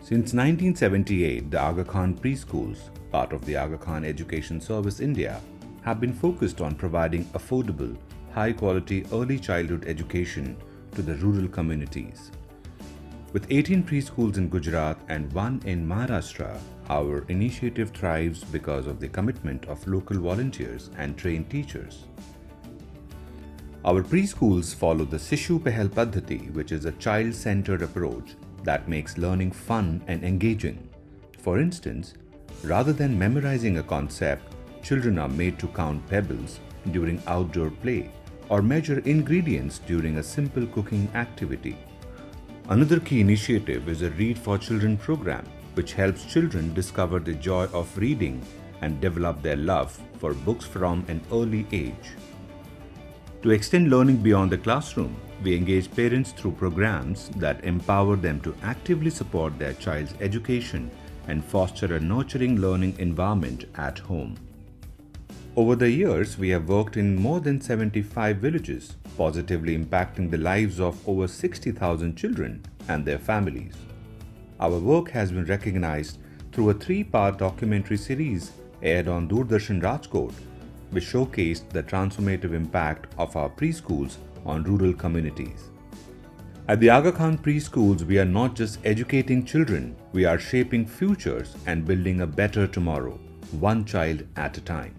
Since 1978, the Aga Khan Preschools, part of the Aga Khan Education Service India, have been focused on providing affordable, high-quality early childhood education to the rural communities. With 18 preschools in Gujarat and 1 in Maharashtra, our initiative thrives because of the commitment of local volunteers and trained teachers. Our preschools follow the Sishu Pehal Paddhati, which is a child-centered approach that makes learning fun and engaging. For instance, rather than memorizing a concept, children are made to count pebbles during outdoor play or measure ingredients during a simple cooking activity. Another key initiative is a Read for Children program, which helps children discover the joy of reading and develop their love for books from an early age. To extend learning beyond the classroom, we engage parents through programs that empower them to actively support their child's education and foster a nurturing learning environment at home. Over the years, we have worked in more than 75 villages, positively impacting the lives of over 60,000 children and their families. Our work has been recognized through a 3-part documentary series aired on Doordarshan Rajkot, which showcased the transformative impact of our preschools on rural communities. At the Aga Khan Preschools, we are not just educating children, we are shaping futures and building a better tomorrow, one child at a time.